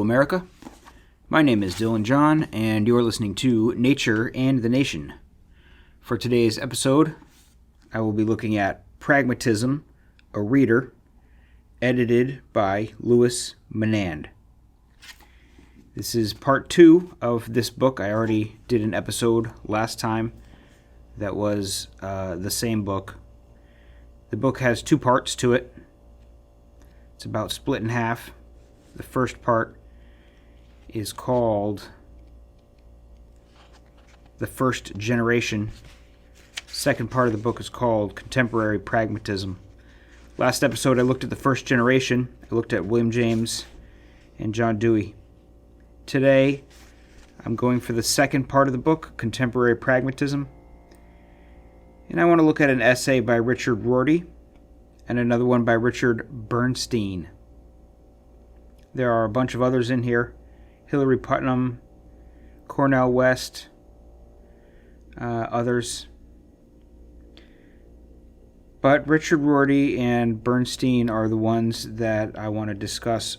Hello, America. My name is Dylan John, and you're listening to Nature and the Nation. For today's episode, I will be looking at Pragmatism, a Reader, edited by Louis Menand. This is part 2 of this book. I already did an episode last time that was the same book. The book has 2 parts to it. It's about split in half. The first part is called The First Generation. Second part of the book is called Contemporary Pragmatism. Last episode I looked at the first generation. I looked at William James and John Dewey. Today I'm going for the second part of the book, Contemporary Pragmatism. And I want to look at an essay by Richard Rorty and another one by Richard Bernstein. There are a bunch of others in here. Hillary Putnam, Cornel West, others. But Richard Rorty and Bernstein are the ones that I want to discuss.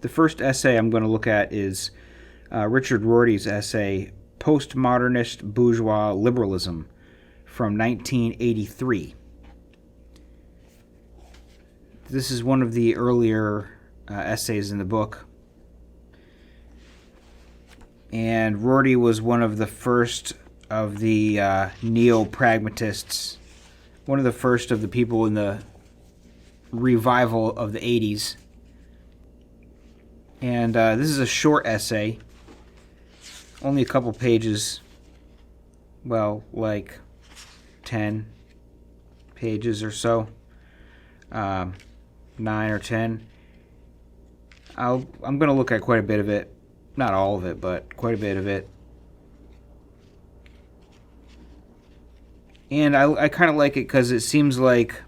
The first essay I'm going to look at is Richard Rorty's essay, Postmodernist Bourgeois Liberalism, from 1983. This is one of the earlier essays in the book. And Rorty was one of the first of the neo-pragmatists, one of the first of the people in the revival of the 80s. And this is a short essay, only a couple pages, well, like 10 pages or so. 9 or 10. I'm going to look at quite a bit of it. Not all of it, but quite a bit of it. And I kind of like it because it seems like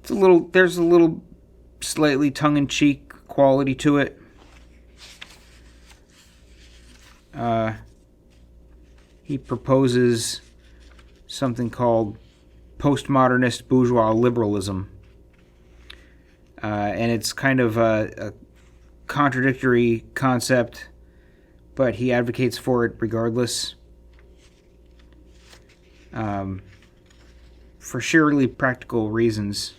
there's a little slightly tongue-in-cheek quality to it. He proposes something called Postmodernist Bourgeois Liberalism. And it's kind of a contradictory concept, but he advocates for it regardless. For surely practical reasons.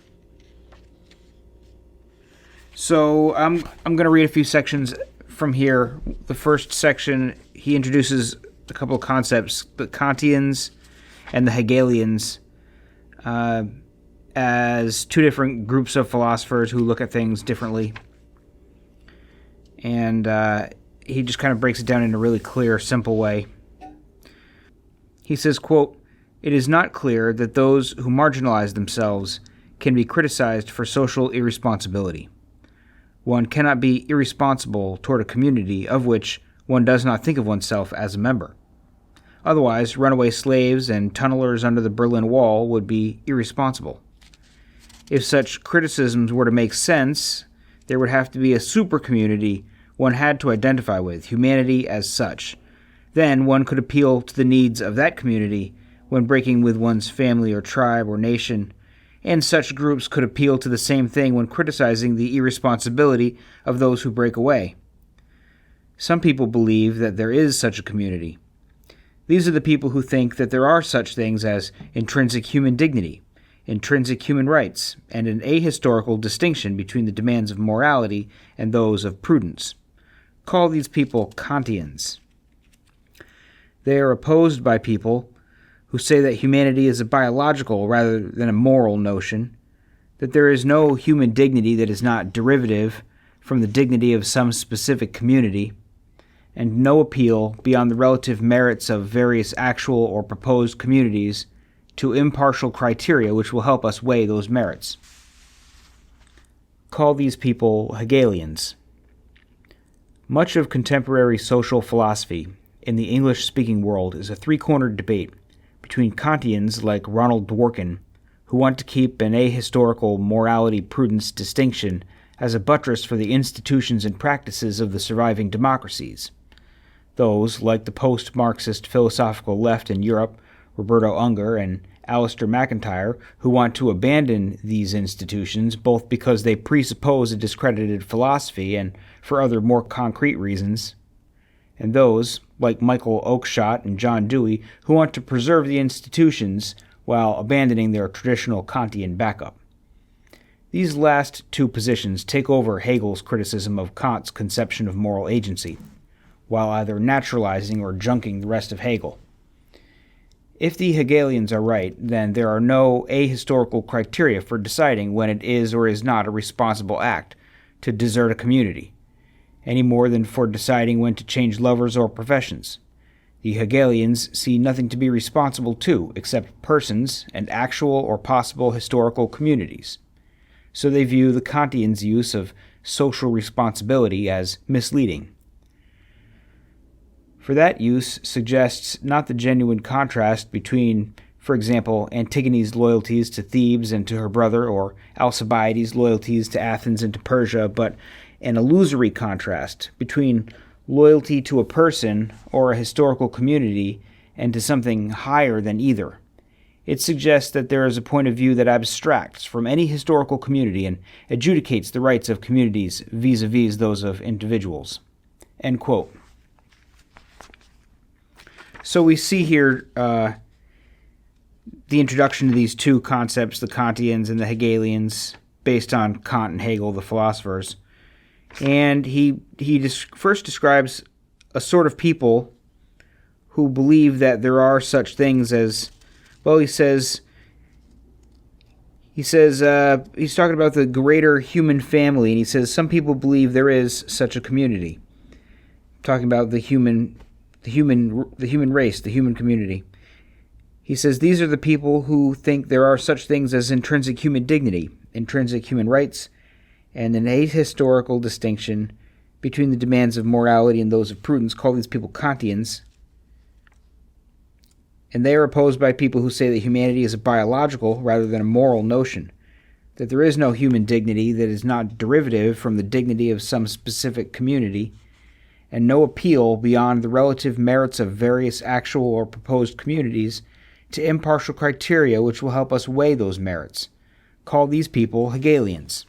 So I'm going to read a few sections from here. The first section, he introduces a couple of concepts, the Kantians and the Hegelians, as two different groups of philosophers who look at things differently. And he just kind of breaks it down in a really clear, simple way. He says, quote, "It is not clear that those who marginalize themselves can be criticized for social irresponsibility. One cannot be irresponsible toward a community of which one does not think of oneself as a member. Otherwise, runaway slaves and tunnelers under the Berlin Wall would be irresponsible. If such criticisms were to make sense, there would have to be a super community one had to identify with, humanity as such. Then one could appeal to the needs of that community when breaking with one's family or tribe or nation, and such groups could appeal to the same thing when criticizing the irresponsibility of those who break away. Some people believe that there is such a community. These are the people who think that there are such things as intrinsic human dignity, intrinsic human rights, and an ahistorical distinction between the demands of morality and those of prudence. Call these people Kantians. They are opposed by people who say that humanity is a biological rather than a moral notion, that there is no human dignity that is not derivative from the dignity of some specific community, and no appeal beyond the relative merits of various actual or proposed communities to impartial criteria which will help us weigh those merits. Call these people Hegelians. Much of contemporary social philosophy in the English-speaking world is a three-cornered debate between Kantians like Ronald Dworkin, who want to keep an ahistorical morality-prudence distinction as a buttress for the institutions and practices of the surviving democracies. Those, like the post-Marxist philosophical left in Europe, Roberto Unger and Alistair MacIntyre, who want to abandon these institutions, both because they presuppose a discredited philosophy and for other more concrete reasons, and those, like Michael Oakeshott and John Dewey, who want to preserve the institutions while abandoning their traditional Kantian backup. These last two positions take over Hegel's criticism of Kant's conception of moral agency, while either naturalizing or junking the rest of Hegel. If the Hegelians are right, then there are no ahistorical criteria for deciding when it is or is not a responsible act to desert a community, any more than for deciding when to change lovers or professions. The Hegelians see nothing to be responsible to except persons and actual or possible historical communities. So they view the Kantians' use of social responsibility as misleading. For that use suggests not the genuine contrast between, for example, Antigone's loyalties to Thebes and to her brother, or Alcibiades' loyalties to Athens and to Persia, but an illusory contrast between loyalty to a person or a historical community and to something higher than either. It suggests that there is a point of view that abstracts from any historical community and adjudicates the rights of communities vis-a-vis those of individuals. End quote. So we see here the introduction to these two concepts, the Kantians and the Hegelians, based on Kant and Hegel, the philosophers. And he first describes a sort of people who believe that there are such things as, well, he says he's talking about the greater human family, and he says some people believe there is such a community. Talking about the human race, the human community. He says these are the people who think there are such things as intrinsic human dignity, intrinsic human rights, and an ahistorical distinction between the demands of morality and those of prudence. Call these people Kantians. And they are opposed by people who say that humanity is a biological rather than a moral notion, that there is no human dignity that is not derivative from the dignity of some specific community, and no appeal beyond the relative merits of various actual or proposed communities to impartial criteria which will help us weigh those merits. Call these people Hegelians.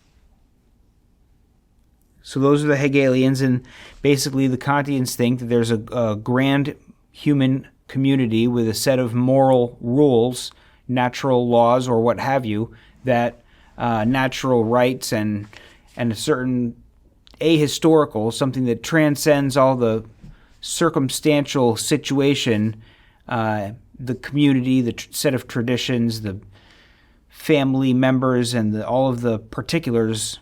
So those are the Hegelians, and basically the Kantians think that there's a grand human community with a set of moral rules, natural laws, or what have you, that natural rights and a certain ahistorical, something that transcends all the circumstantial situation, the community, the set of traditions, the family members, and all of the particulars,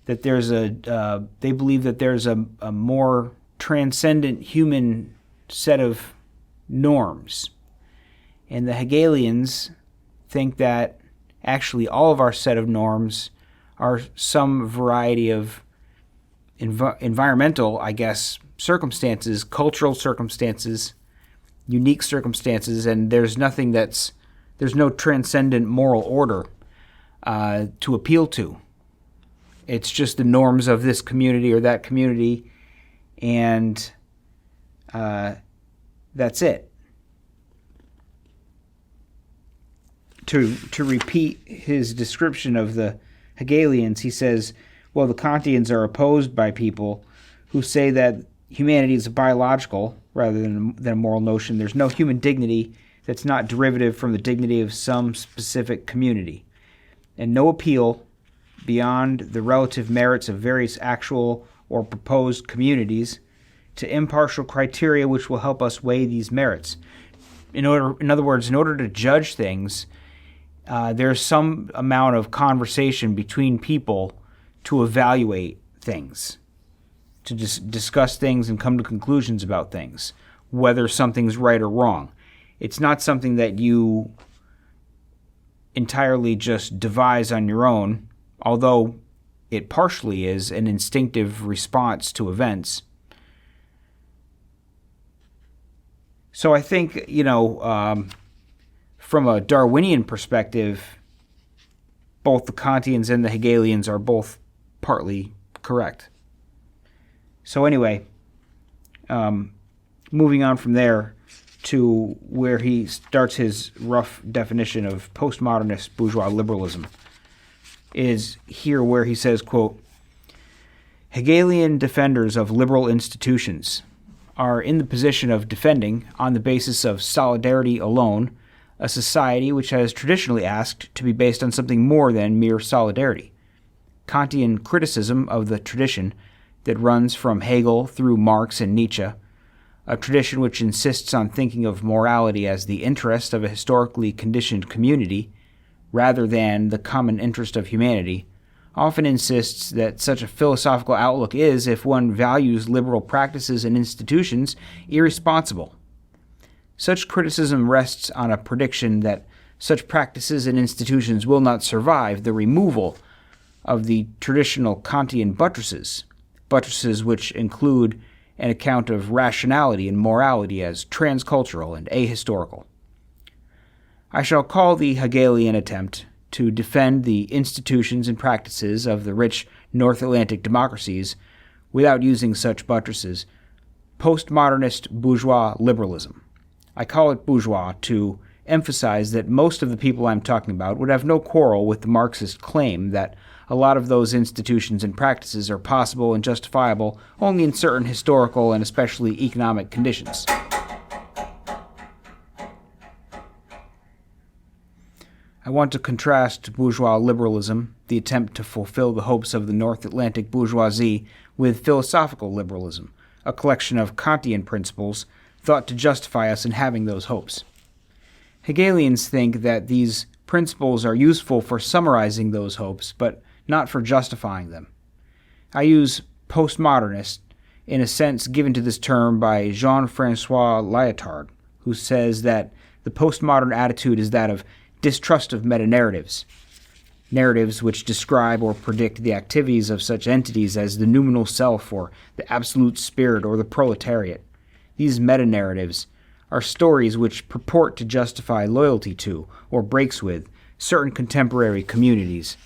that there's they believe that there's a more transcendent human set of norms. And the Hegelians think that actually all of our set of norms are some variety of environmental, I guess, circumstances, cultural circumstances, unique circumstances, and there's no transcendent moral order to appeal to. It's just the norms of this community or that community, and that's it. To repeat his description of the Hegelians, he says, well, the Kantians are opposed by people who say that humanity is a biological rather than a moral notion. There's no human dignity that's not derivative from the dignity of some specific community, and no appeal beyond the relative merits of various actual or proposed communities to impartial criteria which will help us weigh these merits. In other words, in order to judge things, there's some amount of conversation between people to evaluate things, to discuss things and come to conclusions about things, whether something's right or wrong. It's not something that you entirely just devise on your own, although it partially is an instinctive response to events. So I think, from a Darwinian perspective, both the Kantians and the Hegelians are both partly correct. So anyway, moving on from there, to where he starts his rough definition of postmodernist bourgeois liberalism is here where he says, quote, Hegelian defenders of liberal institutions are in the position of defending, on the basis of solidarity alone, a society which has traditionally asked to be based on something more than mere solidarity. Kantian criticism of the tradition that runs from Hegel through Marx and Nietzsche, a tradition which insists on thinking of morality as the interest of a historically conditioned community rather than the common interest of humanity, often insists that such a philosophical outlook is, if one values liberal practices and institutions, irresponsible. Such criticism rests on a prediction that such practices and institutions will not survive the removal of the traditional Kantian buttresses which include an account of rationality and morality as transcultural and ahistorical. I shall call the Hegelian attempt to defend the institutions and practices of the rich North Atlantic democracies without using such buttresses postmodernist bourgeois liberalism. I call it bourgeois to emphasize that most of the people I'm talking about would have no quarrel with the Marxist claim that a lot of those institutions and practices are possible and justifiable only in certain historical and especially economic conditions. I want to contrast bourgeois liberalism, the attempt to fulfill the hopes of the North Atlantic bourgeoisie, with philosophical liberalism, a collection of Kantian principles thought to justify us in having those hopes. Hegelians think that these principles are useful for summarizing those hopes, but not for justifying them. I use postmodernist in a sense given to this term by Jean-François Lyotard, who says that the postmodern attitude is that of distrust of meta-narratives, narratives which describe or predict the activities of such entities as the noumenal self or the absolute spirit or the proletariat. These meta-narratives are stories which purport to justify loyalty to or breaks with certain contemporary communities,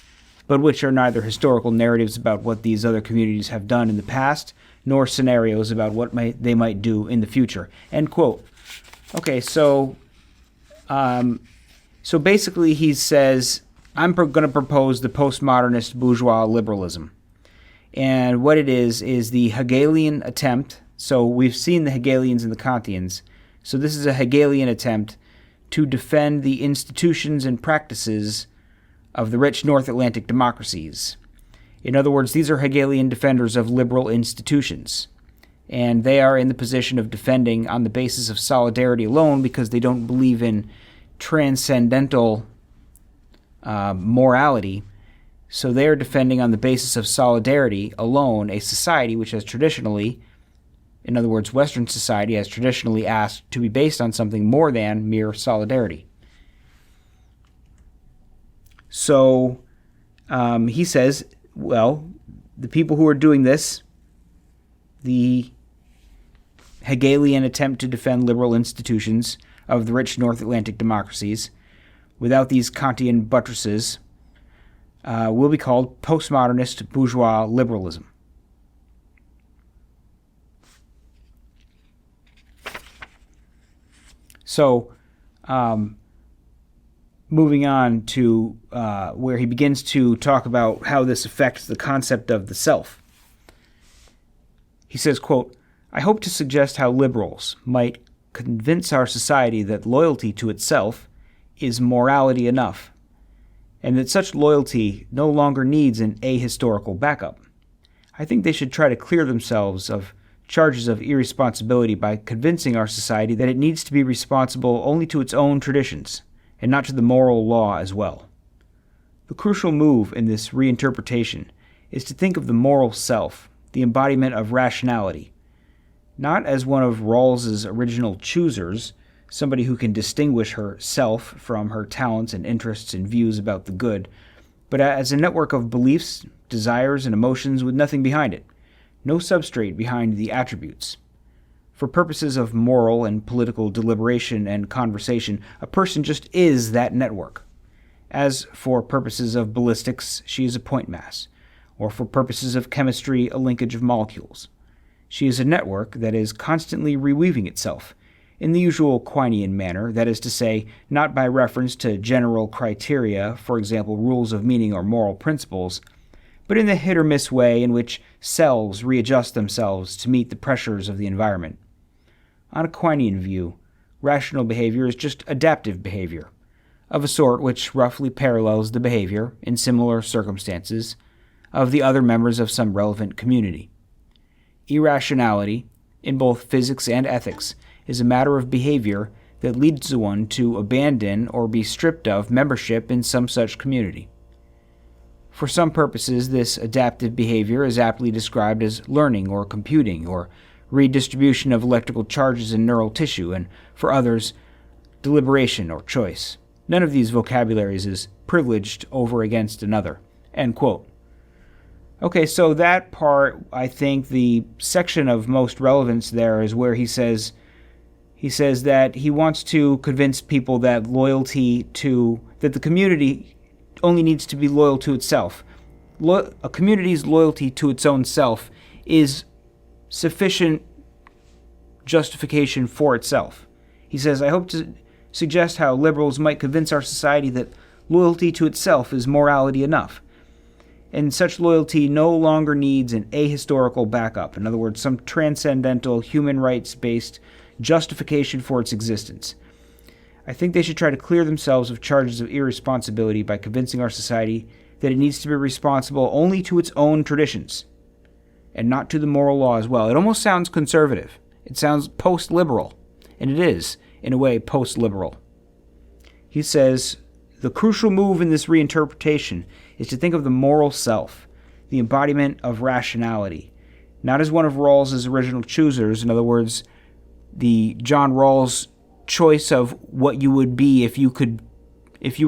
but which are neither historical narratives about what these other communities have done in the past, nor scenarios about what they might do in the future. End quote. Okay, so basically he says, I'm going to propose the postmodernist bourgeois liberalism. And what it is the Hegelian attempt. So we've seen the Hegelians and the Kantians. So this is a Hegelian attempt to defend the institutions and practices of the rich North Atlantic democracies. In other words, these are Hegelian defenders of liberal institutions. And they are in the position of defending on the basis of solidarity alone because they don't believe in transcendental morality. So they are defending on the basis of solidarity alone a society which has traditionally, in other words, Western society has traditionally asked to be based on something more than mere solidarity. So he says, well, the people who are doing this, the Hegelian attempt to defend liberal institutions of the rich North Atlantic democracies, without these Kantian buttresses, will be called postmodernist bourgeois liberalism. So, moving on to where he begins to talk about how this affects the concept of the self. He says, quote, I hope to suggest how liberals might convince our society that loyalty to itself is morality enough, and that such loyalty no longer needs an ahistorical backup. I think they should try to clear themselves of charges of irresponsibility by convincing our society that it needs to be responsible only to its own traditions, and not to the moral law as well. The crucial move in this reinterpretation is to think of the moral self, the embodiment of rationality, not as one of Rawls's original choosers, somebody who can distinguish herself from her talents and interests and views about the good, but as a network of beliefs, desires, and emotions with nothing behind it, no substrate behind the attributes. For purposes of moral and political deliberation and conversation, a person just is that network. As for purposes of ballistics, she is a point mass, or for purposes of chemistry, a linkage of molecules. She is a network that is constantly reweaving itself in the usual Quinean manner, that is to say, not by reference to general criteria, for example, rules of meaning or moral principles, but in the hit-or-miss way in which cells readjust themselves to meet the pressures of the environment. On a Quinean view, rational behavior is just adaptive behavior, of a sort which roughly parallels the behavior, in similar circumstances, of the other members of some relevant community. Irrationality, in both physics and ethics, is a matter of behavior that leads one to abandon or be stripped of membership in some such community. For some purposes, this adaptive behavior is aptly described as learning or computing or redistribution of electrical charges in neural tissue, and for others, deliberation or choice. None of these vocabularies is privileged over against another. End quote. Okay, so that part, I think the section of most relevance there is where he says that he wants to convince people that that the community only needs to be loyal to itself. A community's loyalty to its own self is sufficient justification for itself. He says, I hope to suggest how liberals might convince our society that loyalty to itself is morality enough, and such loyalty no longer needs an ahistorical backup, in other words, some transcendental human rights-based justification for its existence. I think they should try to clear themselves of charges of irresponsibility by convincing our society that it needs to be responsible only to its own traditions, and not to the moral law as well. It almost sounds conservative. It sounds post-liberal, and it is, in a way, post-liberal. He says, the crucial move in this reinterpretation is to think of the moral self, the embodiment of rationality, not as one of Rawls's original choosers, in other words, the John Rawls choice of what you would be if you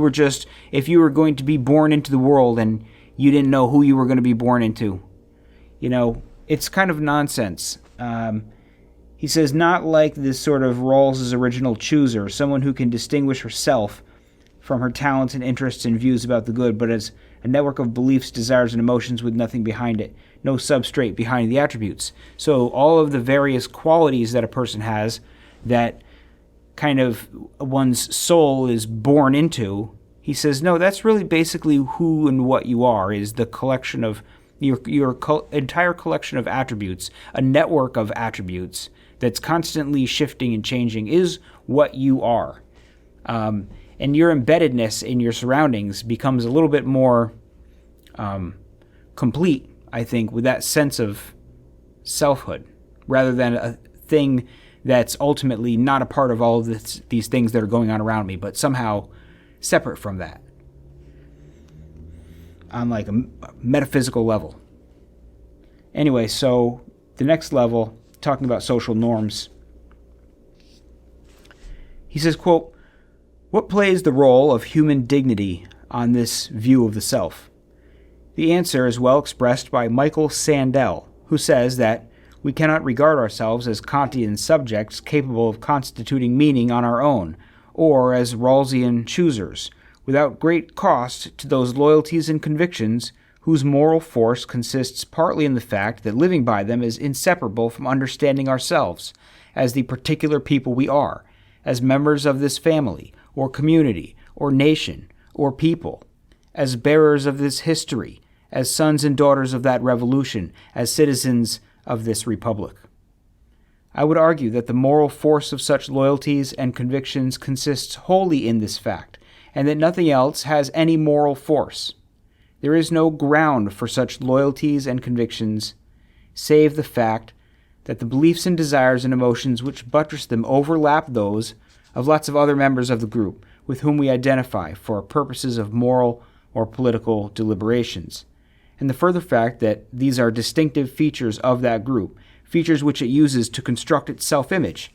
were going to be born into the world and you didn't know who you were going to be born into. You know, it's kind of nonsense. He says, not like this sort of Rawls's original chooser, someone who can distinguish herself from her talents and interests and views about the good, but as a network of beliefs, desires, and emotions with nothing behind it, no substrate behind the attributes. So all of the various qualities that a person has that kind of one's soul is born into, he says, no, that's really basically who and what you are, is the collection of your entire collection of attributes, a network of attributes that's constantly shifting and changing is what you are. And your embeddedness in your surroundings becomes a little bit more complete, I think, with that sense of selfhood, rather than a thing that's ultimately not a part of all of these things that are going on around me, but somehow separate from that on like a metaphysical level. Anyway, so the next level, talking about social norms, he says, quote, what plays the role of human dignity on this view of the self? The answer is well expressed by Michael Sandel, who says that we cannot regard ourselves as Kantian subjects capable of constituting meaning on our own, or as Rawlsian choosers, without great cost to those loyalties and convictions whose moral force consists partly in the fact that living by them is inseparable from understanding ourselves as the particular people we are, as members of this family, or community, or nation, or people, as bearers of this history, as sons and daughters of that revolution, as citizens of this republic. I would argue that the moral force of such loyalties and convictions consists wholly in this fact, and that nothing else has any moral force. There is no ground for such loyalties and convictions, save the fact that the beliefs and desires and emotions which buttress them overlap those of lots of other members of the group with whom we identify for purposes of moral or political deliberations, and the further fact that these are distinctive features of that group, features which it uses to construct its self-image,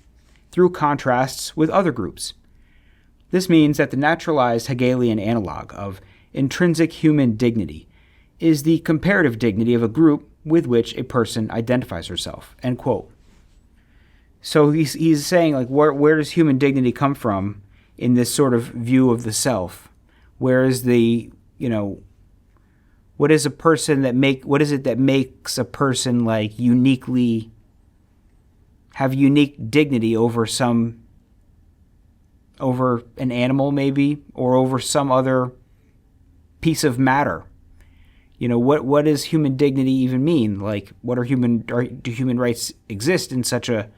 through contrasts with other groups. This means that the naturalized Hegelian analog of intrinsic human dignity is the comparative dignity of a group with which a person identifies herself. End quote. So he's saying, like, where does human dignity come from in this sort of view of the self? Where is the, what is a person what is it that makes a person like have unique dignity over some over an animal maybe, or over some other piece of matter. What does human dignity even mean? Like, do human rights exist in such a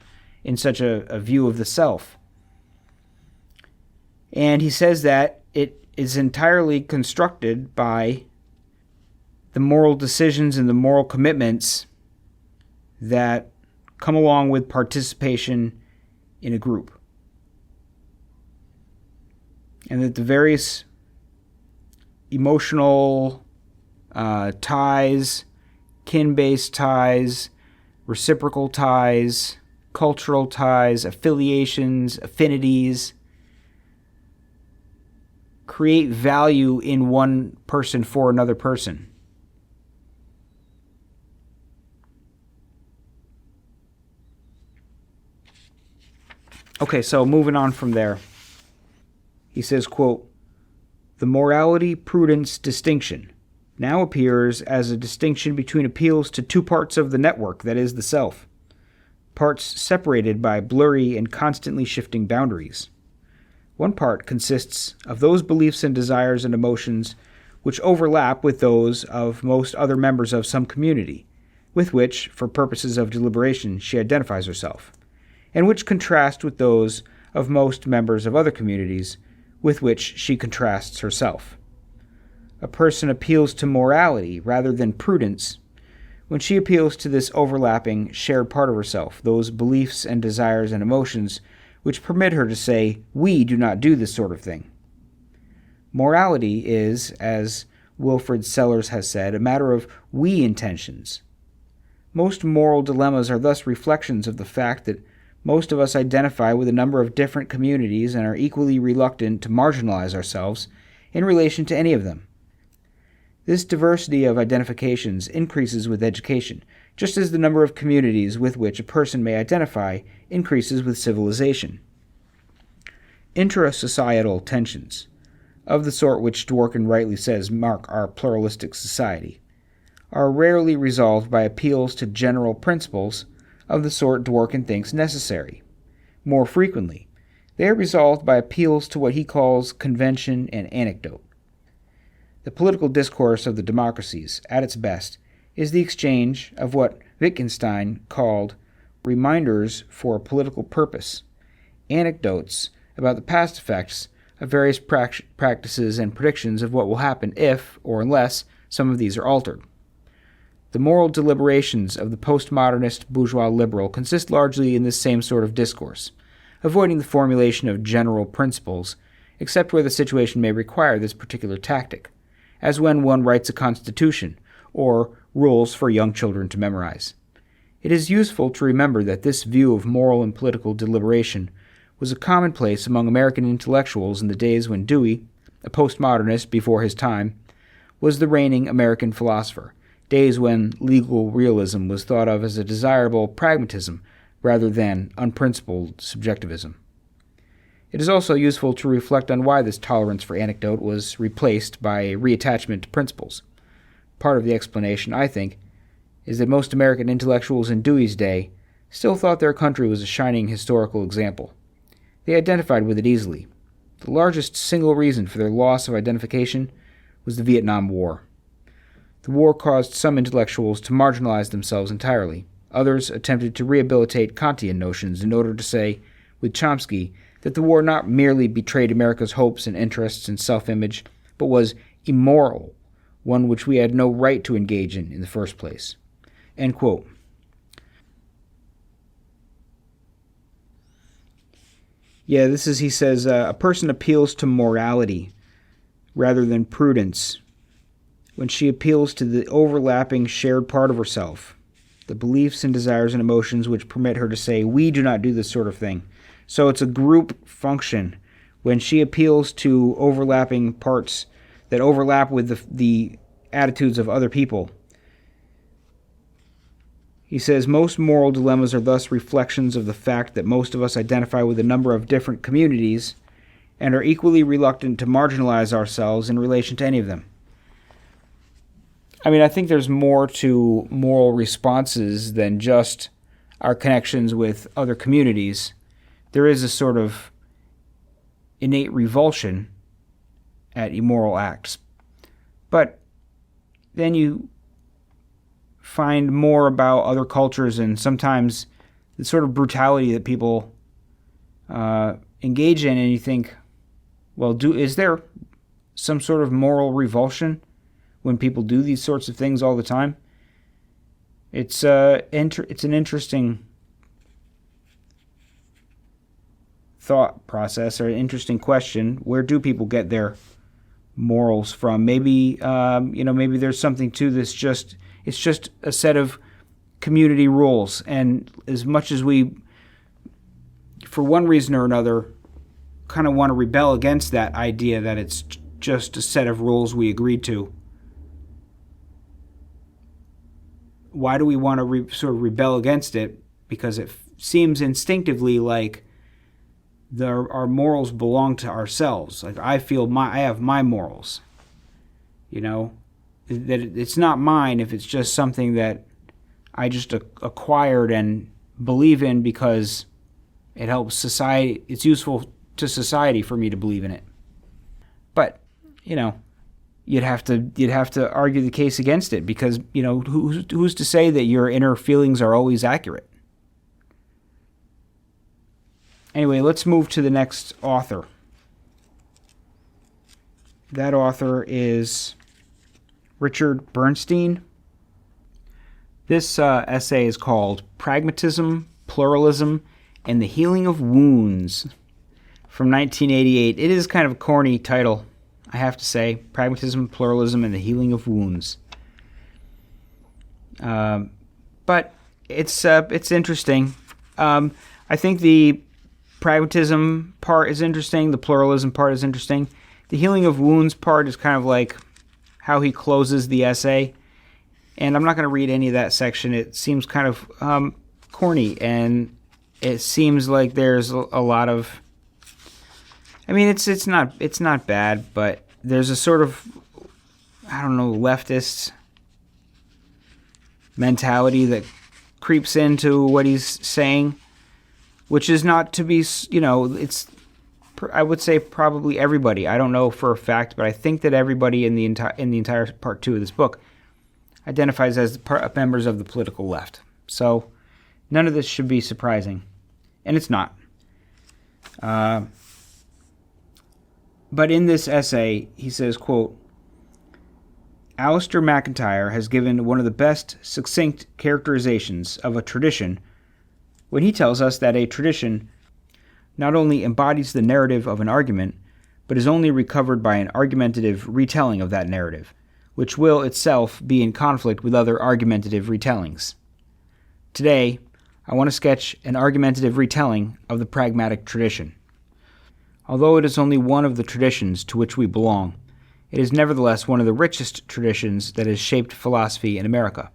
view of the self? And he says that it is entirely constructed by the moral decisions and the moral commitments that come along with participation in a group. And that the various emotional ties, kin-based ties, reciprocal ties, cultural ties, affiliations, affinities, create value in one person for another person. Okay, so moving on from there. He says, quote, "The morality-prudence distinction now appears as a distinction between appeals to two parts of the network, that is, the self, parts separated by blurry and constantly shifting boundaries. One part consists of those beliefs and desires and emotions which overlap with those of most other members of some community, with which, for purposes of deliberation, she identifies herself, and which contrast with those of most members of other communities, with which she contrasts herself. A person appeals to morality rather than prudence when she appeals to this overlapping, shared part of herself, those beliefs and desires and emotions which permit her to say, 'We do not do this sort of thing.' Morality is, as Wilfrid Sellars has said, a matter of we intentions. Most moral dilemmas are thus reflections of the fact that most of us identify with a number of different communities and are equally reluctant to marginalize ourselves in relation to any of them. This diversity of identifications increases with education, just as the number of communities with which a person may identify increases with civilization. Intra-societal tensions, of the sort which Dworkin rightly says mark our pluralistic society, are rarely resolved by appeals to general principles of the sort Dworkin thinks necessary. More frequently, they are resolved by appeals to what he calls convention and anecdote. The political discourse of the democracies, at its best, is the exchange of what Wittgenstein called reminders for a political purpose, anecdotes about the past effects of various practices and predictions of what will happen if, or unless, some of these are altered. The moral deliberations of the postmodernist bourgeois liberal consist largely in this same sort of discourse, avoiding the formulation of general principles, except where the situation may require this particular tactic, as when one writes a constitution, or rules for young children to memorize. It is useful to remember that this view of moral and political deliberation was a commonplace among American intellectuals in the days when Dewey, a postmodernist before his time, was the reigning American philosopher, days when legal realism was thought of as a desirable pragmatism rather than unprincipled subjectivism. It is also useful to reflect on why this tolerance for anecdote was replaced by a reattachment to principles. Part of the explanation, I think, is that most American intellectuals in Dewey's day still thought their country was a shining historical example. They identified with it easily. The largest single reason for their loss of identification was the Vietnam War. The war caused some intellectuals to marginalize themselves entirely. Others attempted to rehabilitate Kantian notions in order to say, with Chomsky, that the war not merely betrayed America's hopes and interests and self-image, but was immoral, one which we had no right to engage in the first place. End quote. Yeah, he says, a person appeals to morality rather than prudence when she appeals to the overlapping shared part of herself, the beliefs and desires and emotions which permit her to say, we do not do this sort of thing. So it's a group function. When she appeals to overlapping parts that overlap with the attitudes of other people. He says, most moral dilemmas are thus reflections of the fact that most of us identify with a number of different communities and are equally reluctant to marginalize ourselves in relation to any of them. I mean, I think there's more to moral responses than just our connections with other communities. There is a sort of innate revulsion at immoral acts. But then you find more about other cultures and sometimes the sort of brutality that people engage in, and you think, well, is there some sort of moral revulsion when people do these sorts of things all the time? It's an interesting thought process, or an interesting question. Where do people get their morals from? Maybe maybe there's something to this. It's just a set of community rules, and as much as we, for one reason or another, kind of want to rebel against that idea that it's just a set of rules we agreed to, why do we want to sort of rebel against it? Because it seems instinctively like our morals belong to ourselves. Like I have my morals. That it's not mine if it's just something that I just acquired and believe in because it helps society. It's useful to society for me to believe in it. But you'd have to argue the case against it, because who's to say that your inner feelings are always accurate? Anyway, let's move to the next author. That author is Richard Bernstein. This essay is called Pragmatism, Pluralism, and the Healing of Wounds, from 1988. It is kind of a corny title, I have to say. Pragmatism, Pluralism, and the Healing of Wounds. But it's interesting. I think the pragmatism part is interesting. The pluralism part is interesting. The healing of wounds part is kind of like how he closes the essay. And I'm not going to read any of that section. It seems kind of corny, and it seems like there's a lot of... I mean, it's not bad, but there's a sort of, leftist mentality that creeps into what he's saying, which is not to be, it's, I would say probably everybody. I don't know for a fact, but I think that everybody in the entire part 2 of this book identifies as members of the political left. So none of this should be surprising, and it's not. But in this essay, he says, quote, Alistair McIntyre has given one of the best succinct characterizations of a tradition when he tells us that a tradition not only embodies the narrative of an argument, but is only recovered by an argumentative retelling of that narrative, which will itself be in conflict with other argumentative retellings. Today, I want to sketch an argumentative retelling of the pragmatic tradition. Although it is only one of the traditions to which we belong, it is nevertheless one of the richest traditions that has shaped philosophy in America.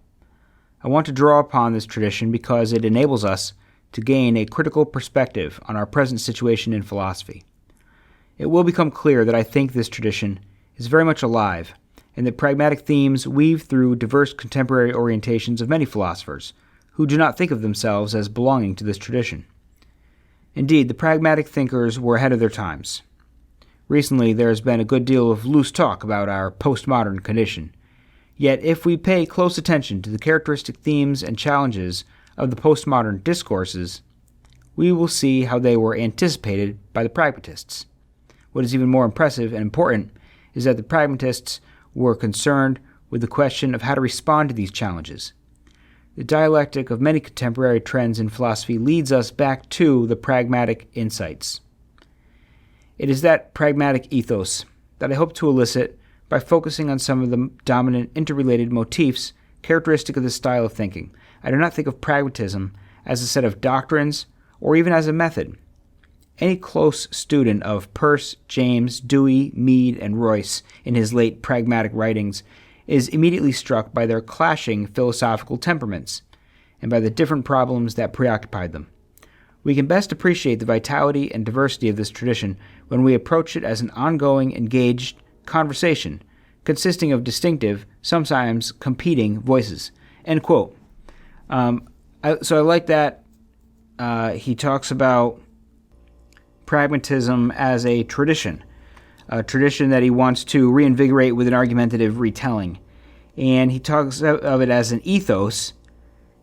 I want to draw upon this tradition because it enables us to gain a critical perspective on our present situation in philosophy. It will become clear that I think this tradition is very much alive, and that pragmatic themes weave through diverse contemporary orientations of many philosophers who do not think of themselves as belonging to this tradition. Indeed, the pragmatic thinkers were ahead of their times. Recently, there has been a good deal of loose talk about our postmodern condition. Yet, if we pay close attention to the characteristic themes and challenges of the postmodern discourses, we will see how they were anticipated by the pragmatists. What is even more impressive and important is that the pragmatists were concerned with the question of how to respond to these challenges. The dialectic of many contemporary trends in philosophy leads us back to the pragmatic insights. It is that pragmatic ethos that I hope to elicit by focusing on some of the dominant interrelated motifs characteristic of this style of thinking. I do not think of pragmatism as a set of doctrines or even as a method. Any close student of Peirce, James, Dewey, Mead, and Royce in his late pragmatic writings is immediately struck by their clashing philosophical temperaments and by the different problems that preoccupied them. We can best appreciate the vitality and diversity of this tradition when we approach it as an ongoing, engaged conversation consisting of distinctive, sometimes competing voices. End quote. So I like that. He talks about pragmatism as a tradition that he wants to reinvigorate with an argumentative retelling. And he talks of it as an ethos.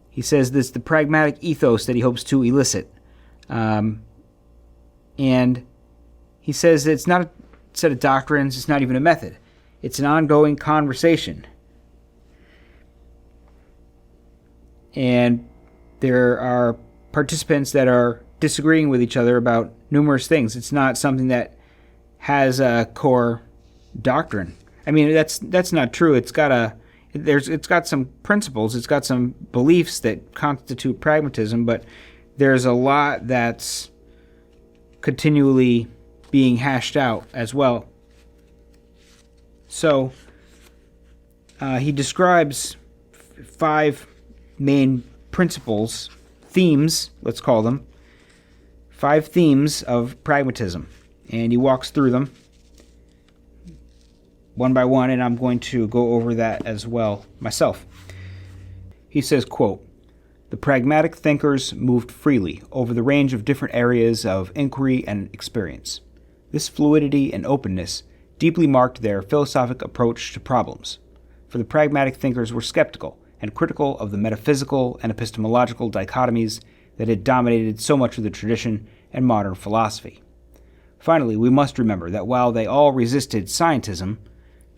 He says this the pragmatic ethos that he hopes to elicit. And he says it's not a set of doctrines, it's not even a method. It's an ongoing conversation. And there are participants that are disagreeing with each other about numerous things. It's not something that has a core doctrine. I mean, that's not true. It's got some principles, it's got some beliefs that constitute pragmatism, but there's a lot that's continually being hashed out as well. So he describes 5 main principles, themes, let's call them, 5 themes of pragmatism, and he walks through them one by one, and I'm going to go over that as well myself. He says, quote, "The pragmatic thinkers moved freely over the range of different areas of inquiry and experience. This fluidity and openness deeply marked their philosophic approach to problems, for the pragmatic thinkers were skeptical and critical of the metaphysical and epistemological dichotomies that had dominated so much of the tradition and modern philosophy. Finally, we must remember that while they all resisted scientism,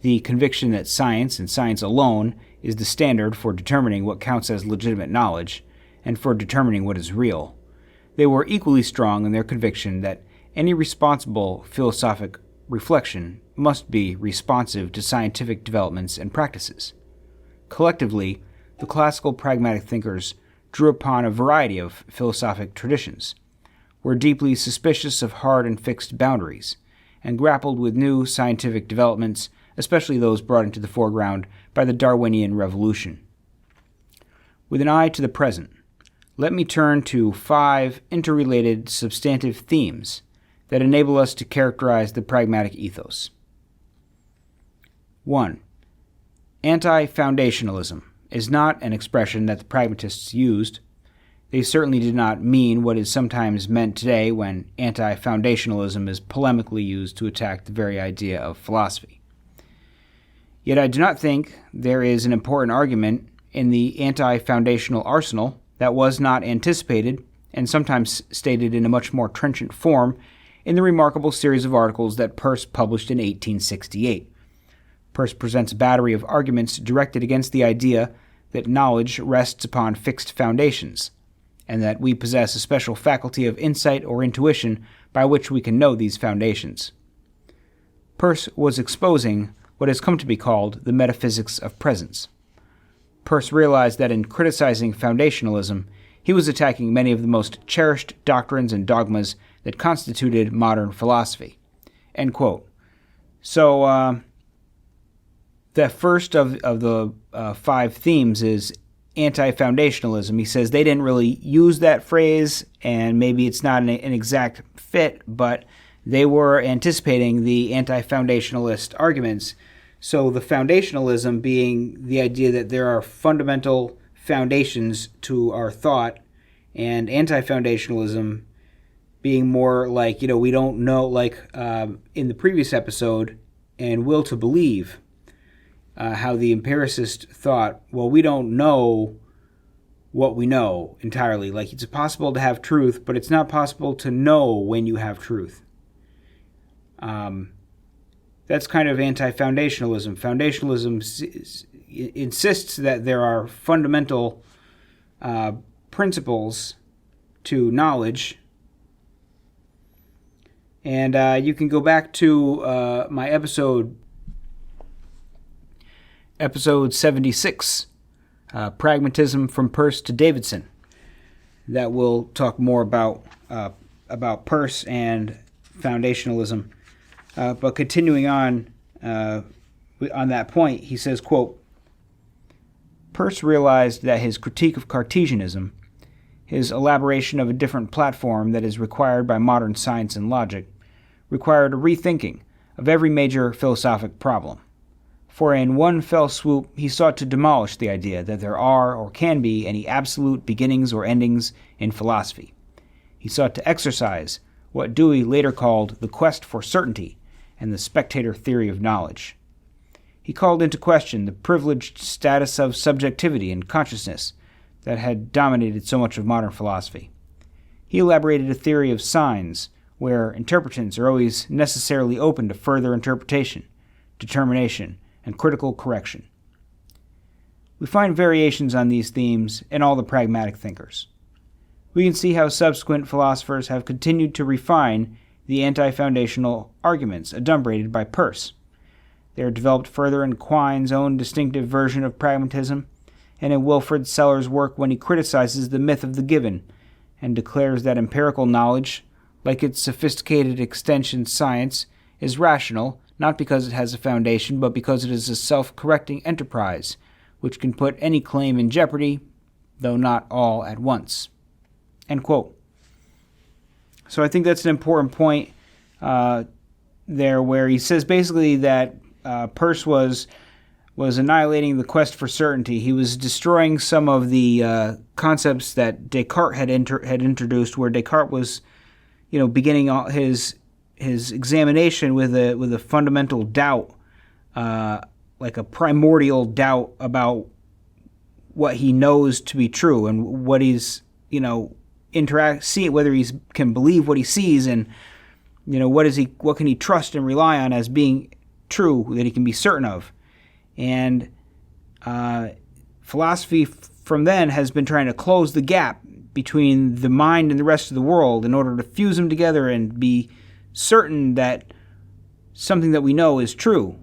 the conviction that science, and science alone, is the standard for determining what counts as legitimate knowledge, and for determining what is real, they were equally strong in their conviction that any responsible philosophic reflection must be responsive to scientific developments and practices. Collectively, the classical pragmatic thinkers drew upon a variety of philosophic traditions, were deeply suspicious of hard and fixed boundaries, and grappled with new scientific developments, especially those brought into the foreground by the Darwinian Revolution. With an eye to the present, let me turn to 5 interrelated substantive themes that enable us to characterize the pragmatic ethos. 1. Anti-foundationalism is not an expression that the pragmatists used. They certainly did not mean what is sometimes meant today when anti-foundationalism is polemically used to attack the very idea of philosophy. Yet I do not think there is an important argument in the anti-foundational arsenal that was not anticipated, and sometimes stated in a much more trenchant form, in the remarkable series of articles that Peirce published in 1868. Peirce presents a battery of arguments directed against the idea that knowledge rests upon fixed foundations, and that we possess a special faculty of insight or intuition by which we can know these foundations. Peirce was exposing what has come to be called the metaphysics of presence. Peirce realized that in criticizing foundationalism, he was attacking many of the most cherished doctrines and dogmas that constituted modern philosophy. End quote. So, the first of the 5 themes is anti-foundationalism. He says they didn't really use that phrase, and maybe it's not an exact fit, but they were anticipating the anti-foundationalist arguments. So the foundationalism being the idea that there are fundamental foundations to our thought, and anti-foundationalism being more like, we don't know, like in the previous episode, and Will to Believe, how the empiricist thought, well, we don't know what we know entirely. Like, it's possible to have truth, but it's not possible to know when you have truth. That's kind of anti-foundationalism. Foundationalism insists that there are fundamental principles to knowledge. And you can go back to my episode 76, Pragmatism from Peirce to Davidson. That will talk more about Peirce and foundationalism. But continuing on that point, he says, quote, Peirce realized that his critique of Cartesianism, his elaboration of a different platform that is required by modern science and logic, required a rethinking of every major philosophic problem. For in one fell swoop, he sought to demolish the idea that there are or can be any absolute beginnings or endings in philosophy. He sought to exorcise what Dewey later called the quest for certainty and the spectator theory of knowledge. He called into question the privileged status of subjectivity and consciousness that had dominated so much of modern philosophy. He elaborated a theory of signs where interpretants are always necessarily open to further interpretation, determination, and critical correction. We find variations on these themes in all the pragmatic thinkers. We can see how subsequent philosophers have continued to refine the anti-foundational arguments adumbrated by Peirce. They are developed further in Quine's own distinctive version of pragmatism, and in Wilfrid Sellars' work when he criticizes the myth of the given and declares that empirical knowledge, like its sophisticated extension science, is rational, not because it has a foundation, but because it is a self-correcting enterprise, which can put any claim in jeopardy, though not all at once. End quote. So I think that's an important point there, where he says basically that Peirce was annihilating the quest for certainty. He was destroying some of the concepts that Descartes had introduced, where Descartes was, beginning his examination with a fundamental doubt, like a primordial doubt about what he knows to be true and what he's, whether he can believe what he sees, and what can he trust and rely on as being true that he can be certain of. And philosophy from then has been trying to close the gap between the mind and the rest of the world in order to fuse them together and be certain that something that we know is true.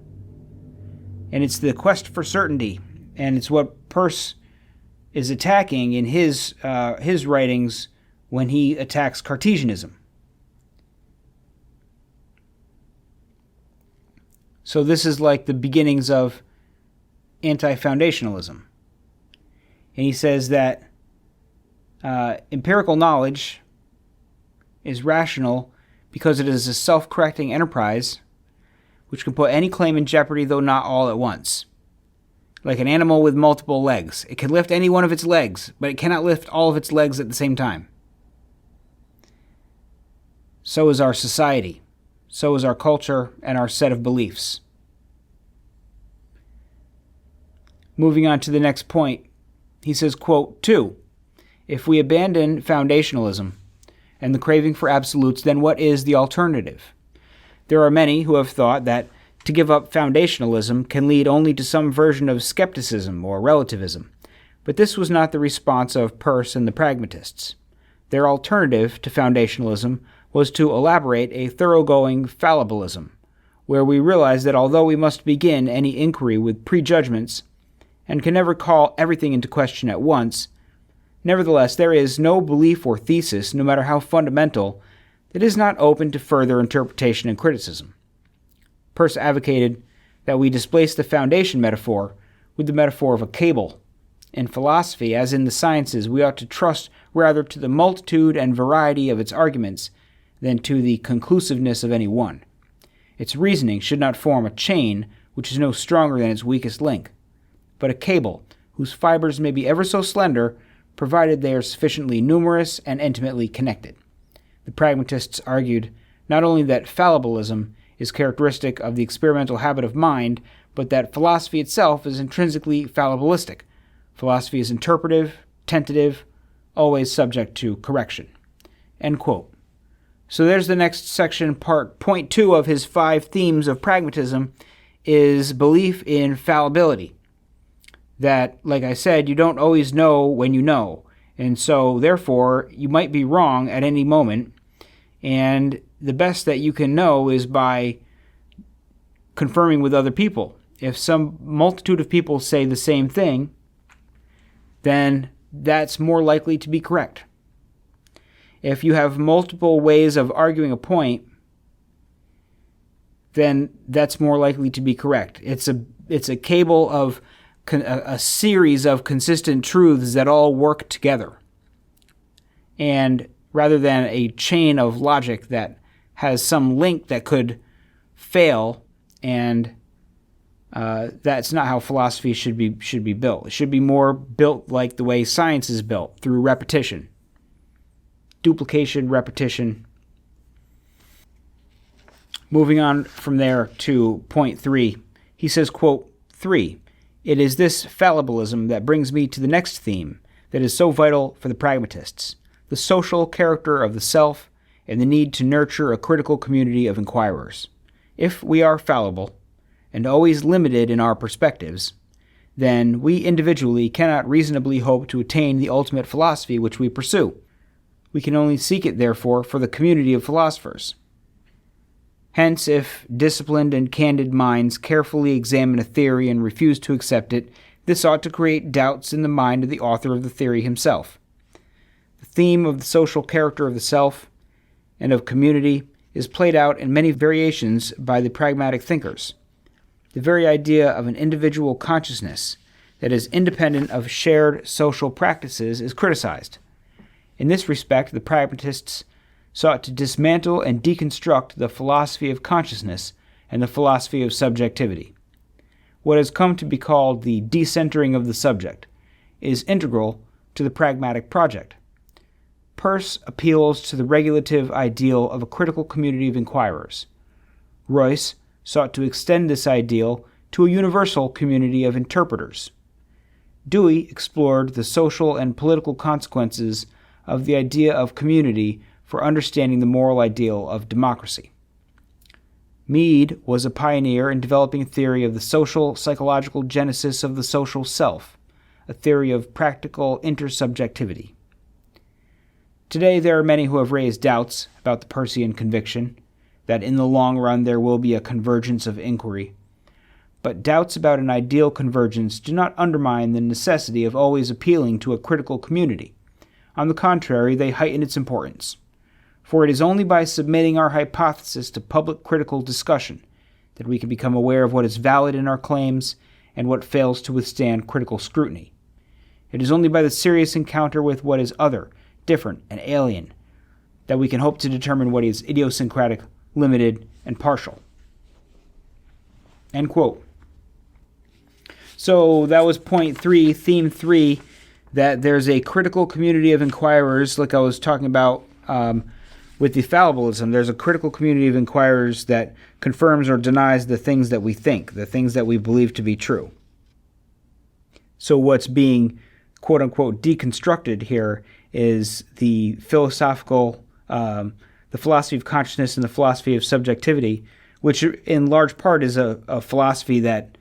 And it's the quest for certainty, and it's what Peirce is attacking in his writings when he attacks Cartesianism. So this is like the beginnings of anti-foundationalism. And he says that empirical knowledge is rational because it is a self-correcting enterprise which can put any claim in jeopardy, though not all at once. Like an animal with multiple legs. It can lift any one of its legs, but it cannot lift all of its legs at the same time. So is our society. So is our culture and our set of beliefs. Moving on to the next point, he says, quote, 2. If we abandon foundationalism and the craving for absolutes, then what is the alternative? There are many who have thought that to give up foundationalism can lead only to some version of skepticism or relativism, but this was not the response of Peirce and the Pragmatists. Their alternative to foundationalism was to elaborate a thoroughgoing fallibilism, where we realize that although we must begin any inquiry with prejudgments and can never call everything into question at once, nevertheless there is no belief or thesis, no matter how fundamental, that is not open to further interpretation and criticism. Peirce advocated that we displace the foundation metaphor with the metaphor of a cable. In philosophy, as in the sciences, we ought to trust rather to the multitude and variety of its arguments than to the conclusiveness of any one. Its reasoning should not form a chain which is no stronger than its weakest link, but a cable whose fibers may be ever so slender, provided they are sufficiently numerous and intimately connected. The Pragmatists argued not only that fallibilism is characteristic of the experimental habit of mind, but that philosophy itself is intrinsically fallibilistic. Philosophy is interpretive, tentative, always subject to correction. End quote. So there's the next section, point 2 of his 5 themes of pragmatism, is belief in fallibility. That, like I said, you don't always know when you know, and so therefore you might be wrong at any moment, and the best that you can know is by confirming with other people. If some multitude of people say the same thing, then that's more likely to be correct. If you have multiple ways of arguing a point, then that's more likely to be correct. It's a cable of a series of consistent truths that all work together, and rather than a chain of logic that has some link that could fail, and that's not how philosophy should be built. It should be more built like the way science is built, through repetition. Duplication, repetition, Moving on from there to point 3, he says, quote, 3. It is this fallibilism that brings me to the next theme that is so vital for the pragmatists, the social character of the self and the need to nurture a critical community of inquirers. If we are fallible, and always limited in our perspectives, then we individually cannot reasonably hope to attain the ultimate philosophy which we pursue. We can only seek it, therefore, for the community of philosophers. Hence, if disciplined and candid minds carefully examine a theory and refuse to accept it, this ought to create doubts in the mind of the author of the theory himself. The theme of the social character of the self and of community is played out in many variations by the pragmatic thinkers. The very idea of an individual consciousness that is independent of shared social practices is criticized. In this respect, the pragmatists sought to dismantle and deconstruct the philosophy of consciousness and the philosophy of subjectivity. What has come to be called the decentering of the subject is integral to the pragmatic project. Peirce appeals to the regulative ideal of a critical community of inquirers. Royce sought to extend this ideal to a universal community of interpreters. Dewey explored the social and political consequences of the idea of community for understanding the moral ideal of democracy. Mead was a pioneer in developing a theory of the social psychological genesis of the social self, a theory of practical intersubjectivity. Today there are many who have raised doubts about the Peircean conviction that in the long run there will be a convergence of inquiry. But doubts about an ideal convergence do not undermine the necessity of always appealing to a critical community. On the contrary, they heighten its importance. For it is only by submitting our hypothesis to public critical discussion that we can become aware of what is valid in our claims and what fails to withstand critical scrutiny. It is only by the serious encounter with what is other, different, and alien that we can hope to determine what is idiosyncratic, limited, and partial. End quote. So that was point 3, theme 3, that there's a critical community of inquirers, like I was talking about with the fallibilism. There's a critical community of inquirers that confirms or denies the things that we think, the things that we believe to be true. So what's being, quote-unquote, deconstructed here is the philosophical, the philosophy of consciousness and the philosophy of subjectivity, which in large part is a philosophy that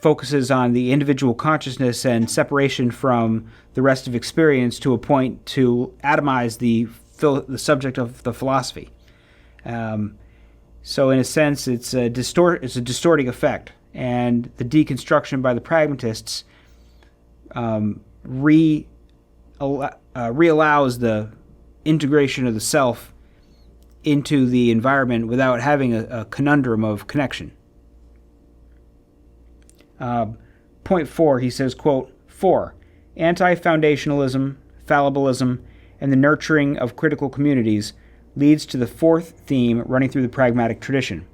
focuses on the individual consciousness and separation from the rest of experience to a point to atomize the subject of the philosophy. So in a sense, it's a distorting effect, and the deconstruction by the pragmatists reallows the integration of the self into the environment without having a conundrum of connection. Point 4, he says, quote, 4. Anti-foundationalism, fallibilism, and the nurturing of critical communities leads to the 4th theme running through the pragmatic tradition,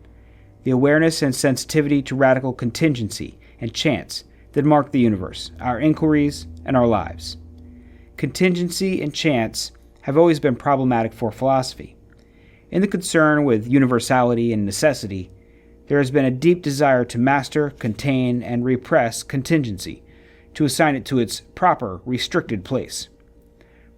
the awareness and sensitivity to radical contingency and chance that mark the universe, our inquiries, and our lives. Contingency and chance have always been problematic for philosophy. In the concern with universality and necessity, there has been a deep desire to master, contain, and repress contingency, to assign it to its proper, restricted place.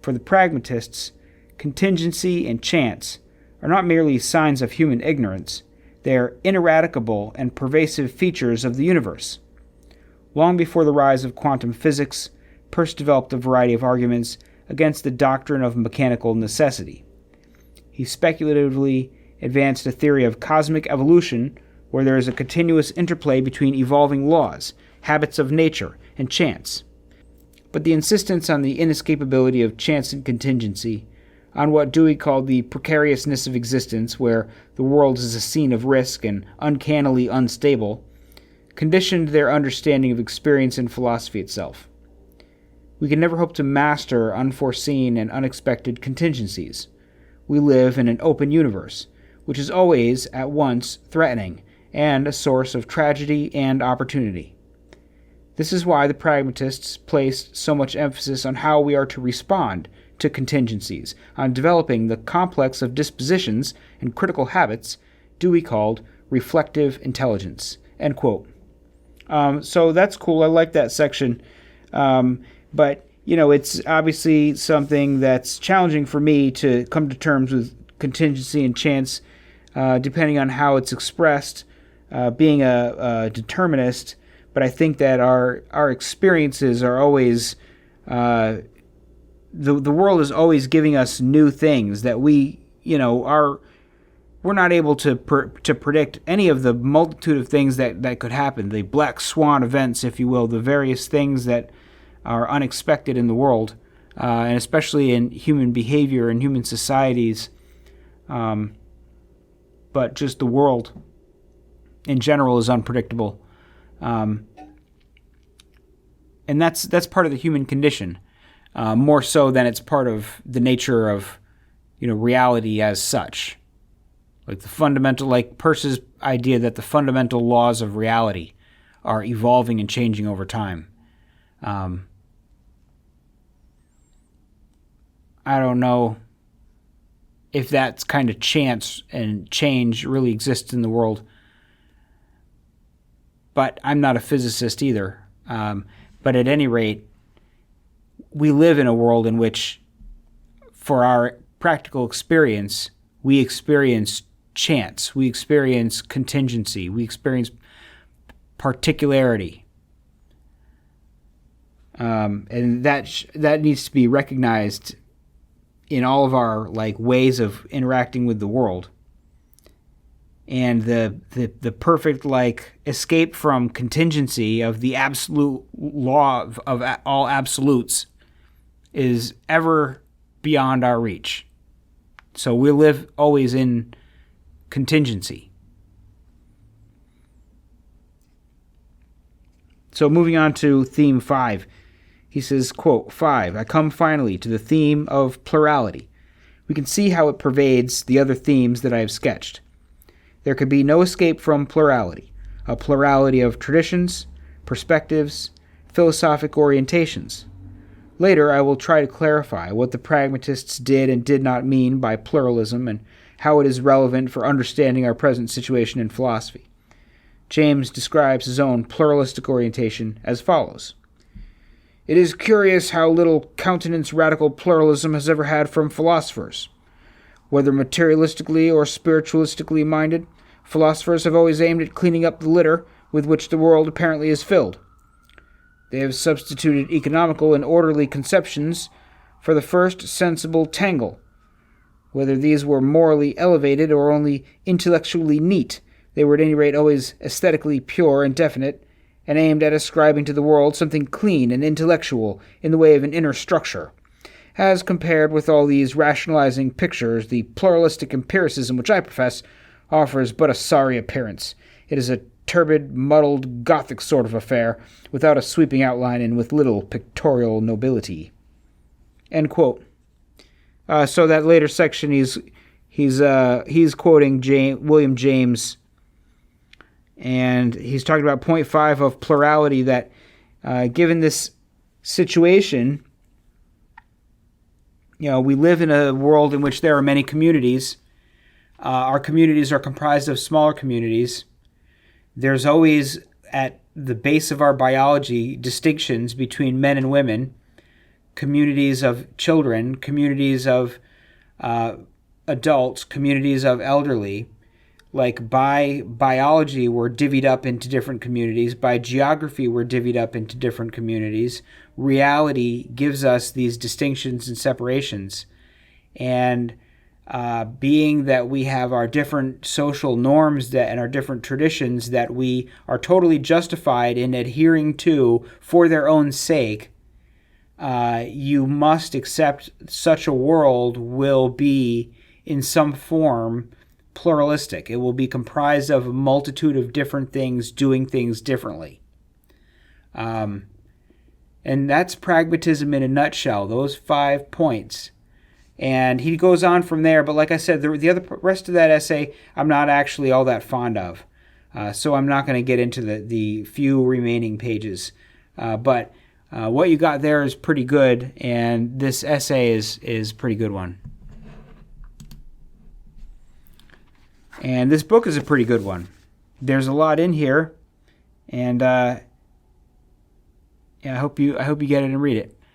For the pragmatists, contingency and chance are not merely signs of human ignorance, they are ineradicable and pervasive features of the universe. Long before the rise of quantum physics, Peirce developed a variety of arguments against the doctrine of mechanical necessity. He speculatively advanced a theory of cosmic evolution where there is a continuous interplay between evolving laws, habits of nature, and chance. But the insistence on the inescapability of chance and contingency, on what Dewey called the precariousness of existence, where the world is a scene of risk and uncannily unstable, conditioned their understanding of experience and philosophy itself. We can never hope to master unforeseen and unexpected contingencies. We live in an open universe, which is always at once threatening and a source of tragedy and opportunity. This is why the pragmatists placed so much emphasis on how we are to respond to contingencies, on developing the complex of dispositions and critical habits Dewey called reflective intelligence, end quote. So that's cool. I like that section. But, it's obviously something that's challenging for me to come to terms with contingency and chance, depending on how it's expressed, being a determinist. But I think that our experiences are always, the world is always giving us new things that we're not able to predict any of the multitude of things that could happen, the black swan events, if you will, the various things that are unexpected in the world, and especially in human behavior and human societies. But just the world in general is unpredictable. And that's part of the human condition, more so than it's part of the nature of, reality as such. Like Peirce's idea that the fundamental laws of reality are evolving and changing over time. I don't know if that's kind of chance and change really exists in the world. But I'm not a physicist either. But at any rate, we live in a world in which, for our practical experience, we experience chance, we experience contingency, we experience particularity. And that needs to be recognized in all of our ways of interacting with the world. And the perfect escape from contingency of the absolute law of all absolutes is ever beyond our reach. So we live always in contingency. So moving on to theme 5. He says, quote, 5, I come finally to the theme of plurality. We can see how it pervades the other themes that I have sketched. There could be no escape from plurality, a plurality of traditions, perspectives, philosophic orientations. Later, I will try to clarify what the pragmatists did and did not mean by pluralism and how it is relevant for understanding our present situation in philosophy. James describes his own pluralistic orientation as follows. It is curious how little countenance radical pluralism has ever had from philosophers. Whether materialistically or spiritualistically minded, philosophers have always aimed at cleaning up the litter with which the world apparently is filled. They have substituted economical and orderly conceptions for the first sensible tangle. Whether these were morally elevated or only intellectually neat, they were at any rate always aesthetically pure and definite, and aimed at ascribing to the world something clean and intellectual in the way of an inner structure. As compared with all these rationalizing pictures, the pluralistic empiricism which I profess offers but a sorry appearance. It is a turbid, muddled, Gothic sort of affair, without a sweeping outline and with little pictorial nobility. End quote. So that later section, he's quoting William James, and he's talking about point 5 of plurality, that given this situation, we live in a world in which there are many communities. Our communities are comprised of smaller communities. There's always, at the base of our biology, distinctions between men and women, communities of children, communities of adults, communities of elderly. By biology, we're divvied up into different communities. By geography, we're divvied up into different communities. Reality gives us these distinctions and separations. And being that we have our different social norms and our different traditions that we are totally justified in adhering to for their own sake, you must accept such a world will be, in some form, pluralistic. It will be comprised of a multitude of different things doing things differently. And that's pragmatism in a nutshell, those 5 points. And he goes on from there, but like I said, the rest of that essay I'm not actually all that fond of. So I'm not going to get into the few remaining pages. But what you got there is pretty good, and this essay is a pretty good one. And this book is a pretty good one. There's a lot in here, and I hope you get it and read it.